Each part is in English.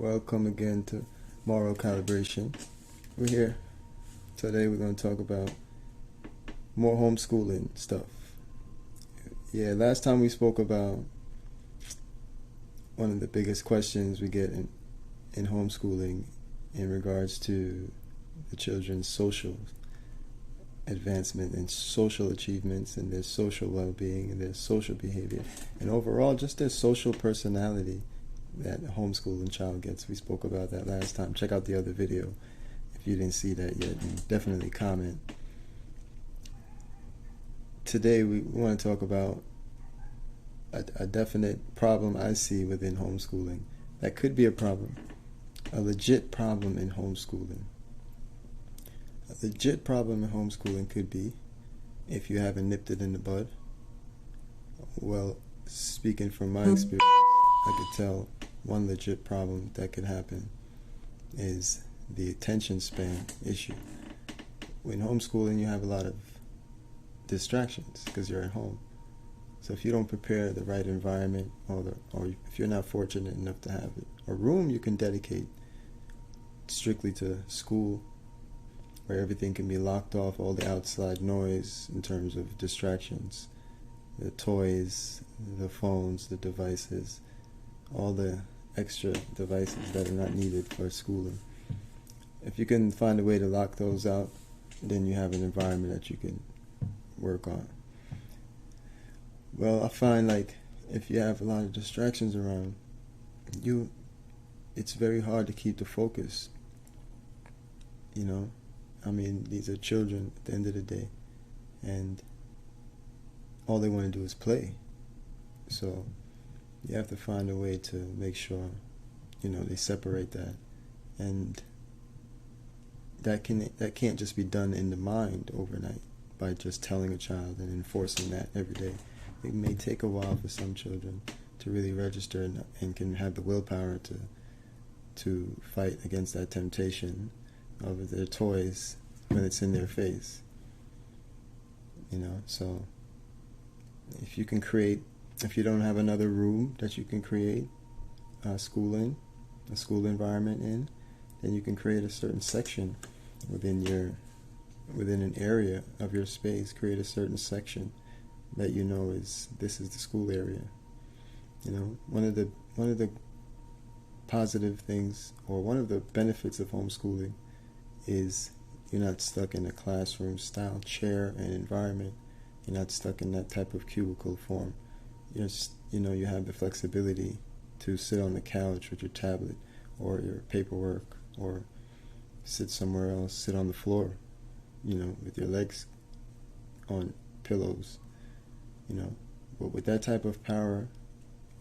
Welcome again to Moral Calibration. We're here. Today we're going to talk about more homeschooling stuff. Yeah, last time we spoke about one of the biggest questions we get in homeschooling in regards to the children's social advancement and social achievements and their social well-being and their social behavior and overall just their social personality that a homeschooling child gets. We spoke about that last time. Check out the other video if you didn't see that yet, and definitely comment. Today we want to talk about a definite problem I see within homeschooling. That could be a problem, a legit problem in homeschooling. A legit problem in homeschooling could be, if you haven't nipped it in the bud, well, speaking from my experience, I could tell one legit problem that could happen is the attention span issue. In homeschooling, you have a lot of distractions because you're at home. So if you don't prepare the right environment, or if you're not fortunate enough to have a room you can dedicate strictly to school, where everything can be locked off, all the outside noise in terms of distractions, the toys, the phones, the devices, all the extra devices that are not needed for schooling. If you can find a way to lock those out, then you have an environment that you can work on. Well, I find like if you have a lot of distractions around you, it's very hard to keep the focus. You know, I mean, these are children at the end of the day, and all they want to do is play. So you have to find a way to make sure, they separate that. And that can't just be done in the mind overnight by just telling a child and enforcing that every day. It may take a while for some children to really register and can have the willpower to fight against that temptation of their toys when it's in their face. So if you don't have another room that you can create a school environment in, then you can create a certain section within an area of your space. Create a certain section that this is the school area. One of the positive things, or one of the benefits of homeschooling, is you're not stuck in a classroom style chair and environment. You're not stuck in that type of cubicle form. You have the flexibility to sit on the couch with your tablet or your paperwork, or sit somewhere else, sit on the floor, with your legs on pillows, But with that type of power,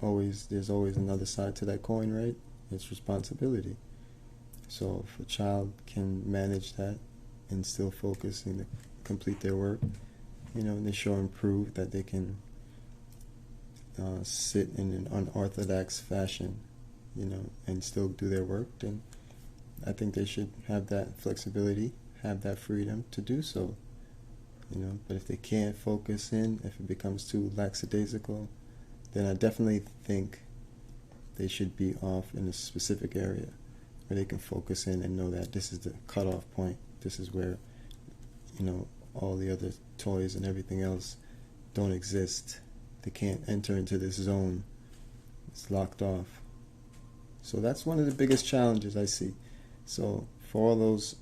there's always another side to that coin, right? It's responsibility. So if a child can manage that and still focus and complete their work, and they show and prove that they can sit in an unorthodox fashion, and still do their work, then I think they should have that flexibility, have that freedom to do so. But if they can't focus in, if it becomes too lackadaisical, then I definitely think they should be off in a specific area where they can focus in and know that this is the cutoff point. This is where, all the other toys and everything else don't exist. They can't enter into this zone. It's locked off. So that's one of the biggest challenges I see. So for all those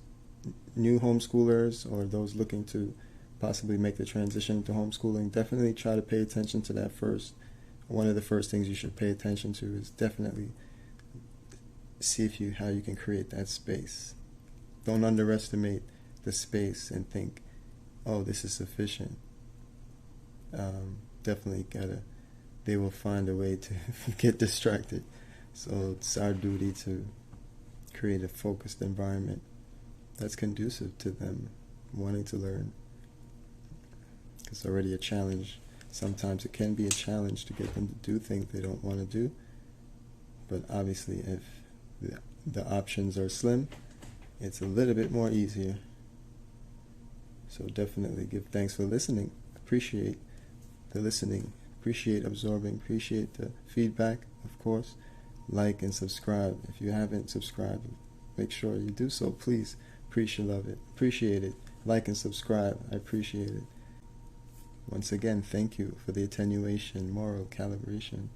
new homeschoolers or those looking to possibly make the transition to homeschooling, definitely try to pay attention to that first. One of the first things you should pay attention to is definitely see how you can create that space. Don't underestimate the space and think, oh, this is sufficient. Definitely they will find a way to get distracted. So it's our duty to create a focused environment that's conducive to them wanting to learn. It's already a challenge. Sometimes it can be a challenge to get them to do things they don't want to do. But obviously, if the options are slim, it's a little bit more easier. So definitely give thanks for listening. Appreciate the listening. Appreciate absorbing. Appreciate the feedback, of course. like and subscribe. If you haven't subscribed, make sure you do so, please. Appreciate it. Like and subscribe. I appreciate it. Once again, thank you for the attenuation, moral calibration.